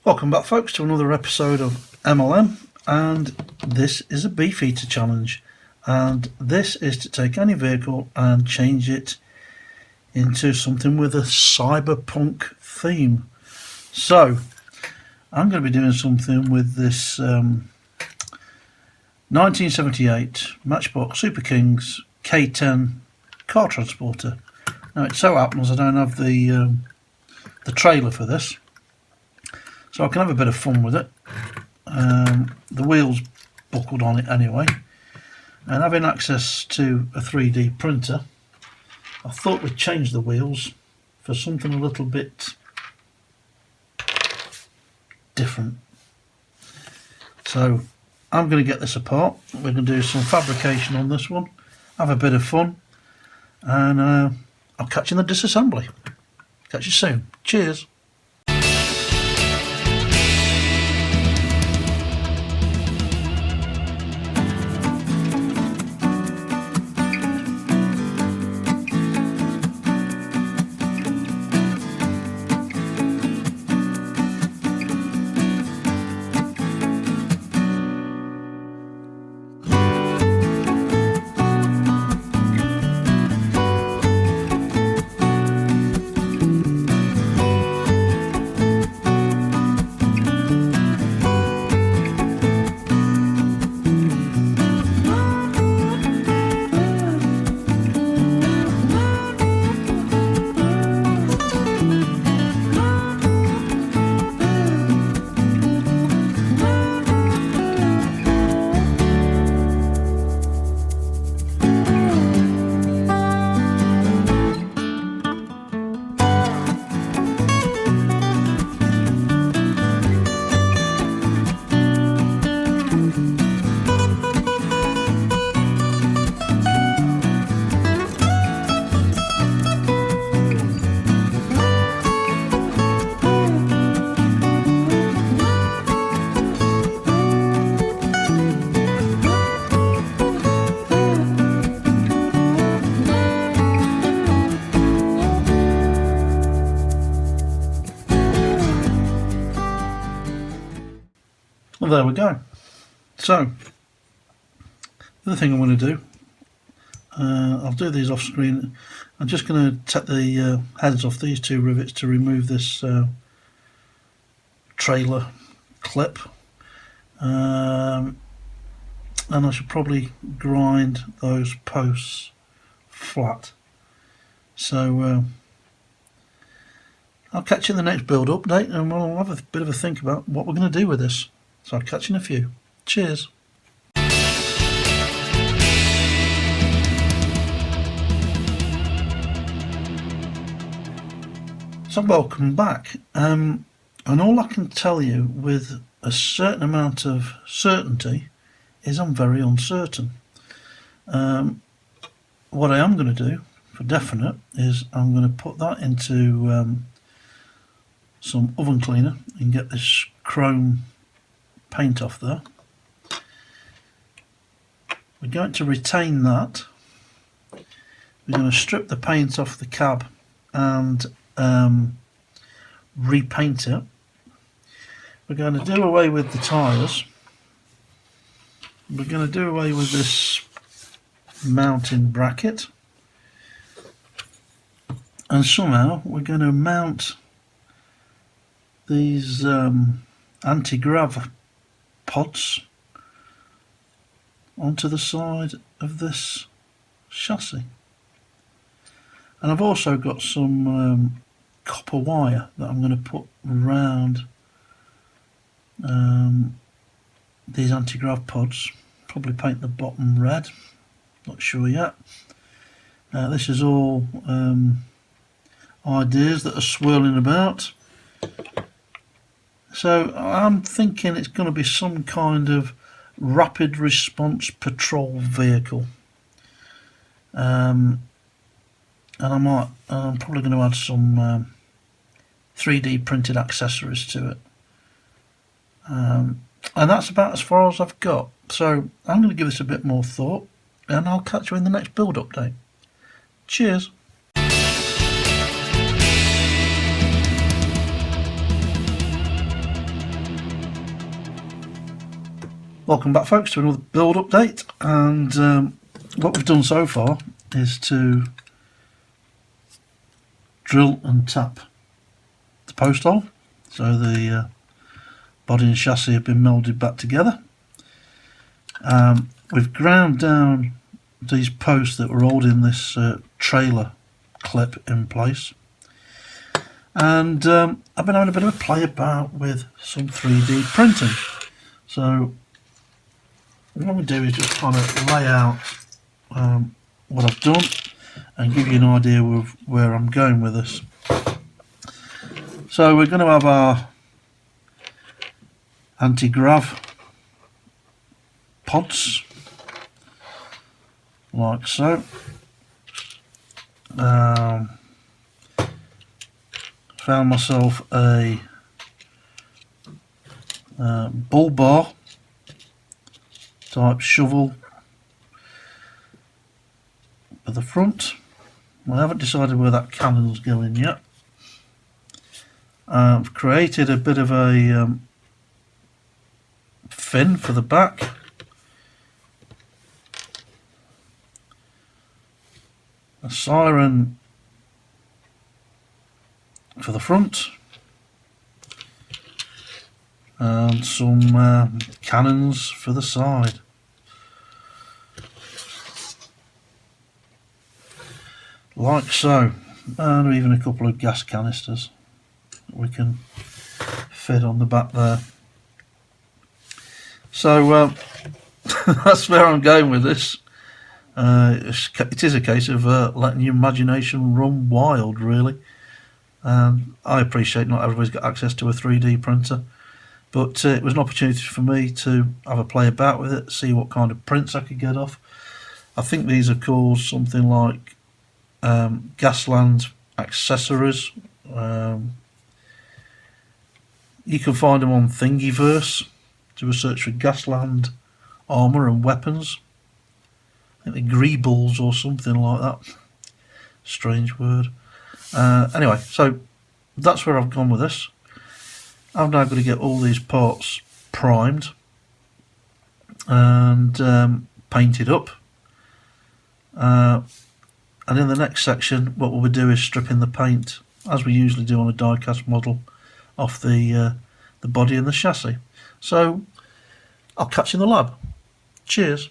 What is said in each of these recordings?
Welcome back, folks, to another episode of MLM, and this is a Beefeater challenge, and this is to take any vehicle and change it into something with a cyberpunk theme. So I'm going to be doing something with this 1978 Matchbox Super Kings K-10 car transporter. Now it so happens I don't have the trailer for this, so I can have a bit of fun with it. The wheels buckled on it anyway, and having access to a 3D printer, I thought we'd change the wheels for something a little bit different. So I'm going to get this apart. We're going to do some fabrication on this one, have a bit of fun, and I'll catch you in the disassembly. Catch you soon. Cheers. Well, there we go. So, the other thing I'm going to do, I'll do these off screen. I'm just going to take the heads off these two rivets to remove this trailer clip, and I should probably grind those posts flat. So I'll catch you in the next build update, and we'll have a bit of a think about what we're going to do with this. So I'll catch you in a few. Cheers. So welcome back. And all I can tell you with a certain amount of certainty is I'm very uncertain. What I am going to do for definite is I'm going to put that into some oven cleaner and get this chrome paint off there. We're going to retain that. We're going to strip the paint off the cab and repaint it. We're going to do away with the tyres. We're going to do away with this mounting bracket, and somehow we're going to mount these anti-grav pods onto the side of this chassis. And I've also got some copper wire that I'm going to put around these anti-grav pods. Probably paint the bottom red, not sure yet. This is all ideas that are swirling about. So I'm thinking it's going to be some kind of rapid response patrol vehicle, and I'm probably going to add some 3D printed accessories to it, and that's about as far as I've got. So I'm going to give this a bit more thought, and I'll catch you in the next build update. Cheers. Welcome back, folks, to another build update. And what we've done so far is to drill and tap the post hole, so the body and chassis have been melded back together. We've ground down these posts that were holding this trailer clip in place, and I've been having a bit of a play about with some 3D printing. So what we do is just kind of lay out what I've done and give you an idea of where I'm going with this. So we're going to have our anti-grav pods like so. Found myself a bull bar type shovel at the front. I haven't decided where that cannon's going yet. I've created a bit of a fin for the back. A siren for the front. And some cannons for the side. Like so. And even a couple of gas canisters that we can fit on the back there. So that's where I'm going with this. It is a case of letting your imagination run wild, really. I appreciate not everybody's got access to a 3D printer, but it was an opportunity for me to have a play about with it, see what kind of prints I could get off. I think these are called something like Gasland accessories. You can find them on Thingiverse. Do a search for Gasland armour and weapons. I think they're greebles or something like that. Strange word. Anyway, so that's where I've gone with this. I'm now going to get all these parts primed and painted up. And in the next section, what we'll do is stripping the paint, as we usually do on a die-cast model, off the body and the chassis. So I'll catch you in the lab. Cheers.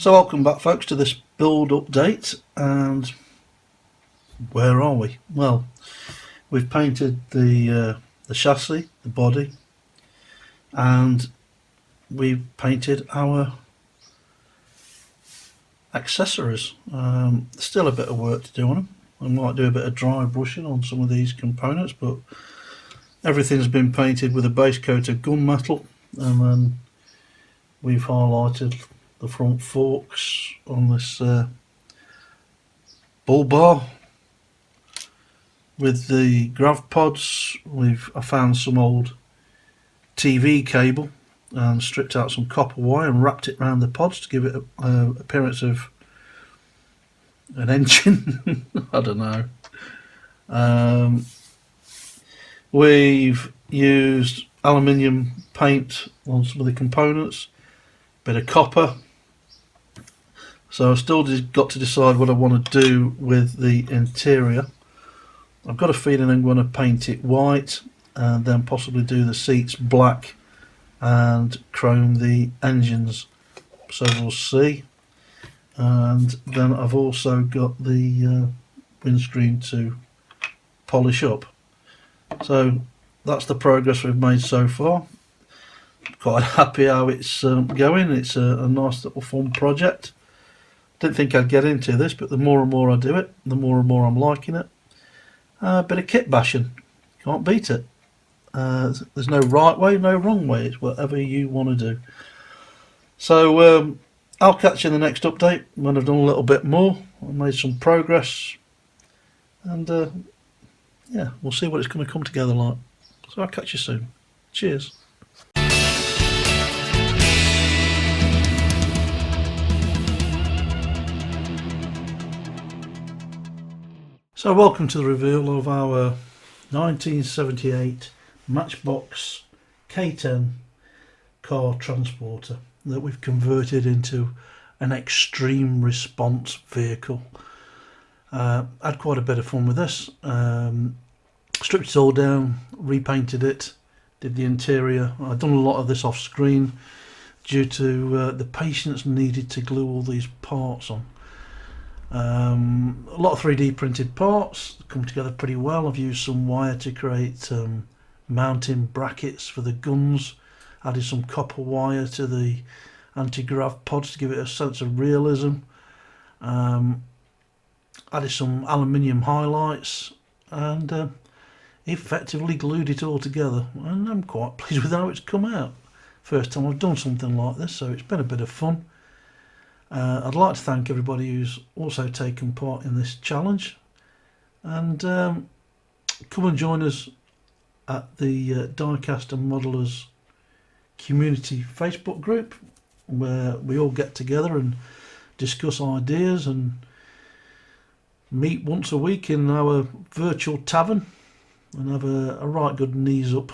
So welcome back folks to this build update, and where are we? Well, we've painted the chassis, the body, and we've painted our accessories. Still a bit of work to do on them. I might do a bit of dry brushing on some of these components, but everything's been painted with a base coat of gunmetal, and then we've highlighted the front forks on this bull bar with the grav pods. I found some old TV cable and stripped out some copper wire and wrapped it around the pods to give it an appearance of an engine. I don't know. We've used aluminium paint on some of the components, bit of copper. So I've still got to decide what I want to do with the interior. I've got a feeling I'm going to paint it white and then possibly do the seats black and chrome the engines, so we'll see. And then I've also got the windscreen to polish up. So that's the progress we've made so far. Quite happy how it's going. It's a nice little fun project. Didn't think I'd get into this, but the more and more I do it, the more and more I'm liking it. A bit of kit bashing, can't beat it. There's no right way, no wrong way. It's whatever you want to do. So I'll catch you in the next update when I've done a little bit more. I've made some progress, and yeah, we'll see what it's going to come together like. So I'll catch you soon. Cheers. So welcome to the reveal of our 1978 Matchbox K-10 car transporter that we've converted into an extreme response vehicle. Had quite a bit of fun with this. Stripped it all down, repainted it, did the interior. I've done a lot of this off screen due to the patience needed to glue all these parts on. A lot of 3D printed parts come together pretty well. I've used some wire to create mounting brackets for the guns, added some copper wire to the anti-grav pods to give it a sense of realism, added some aluminium highlights, and effectively glued it all together, and I'm quite pleased with how it's come out. First time I've done something like this, so it's been a bit of fun. I'd like to thank everybody who's also taken part in this challenge, and come and join us at the Diecast and Modelers community Facebook group, where we all get together and discuss ideas and meet once a week in our virtual tavern and have a right good knees up.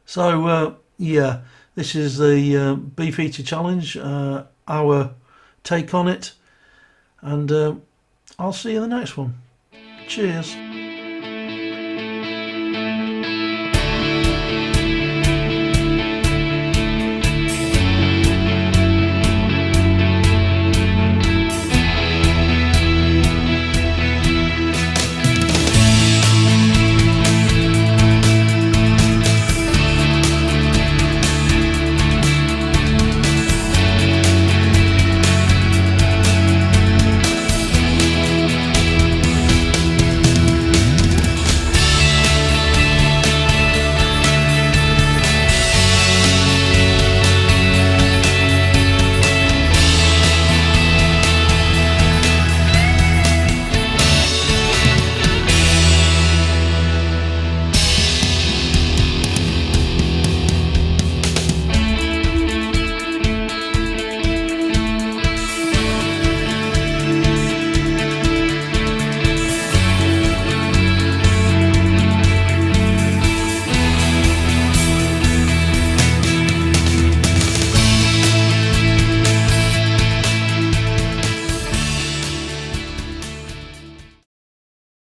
So yeah, this is the B-Feature challenge, our take on it, and I'll see you in the next one. Cheers.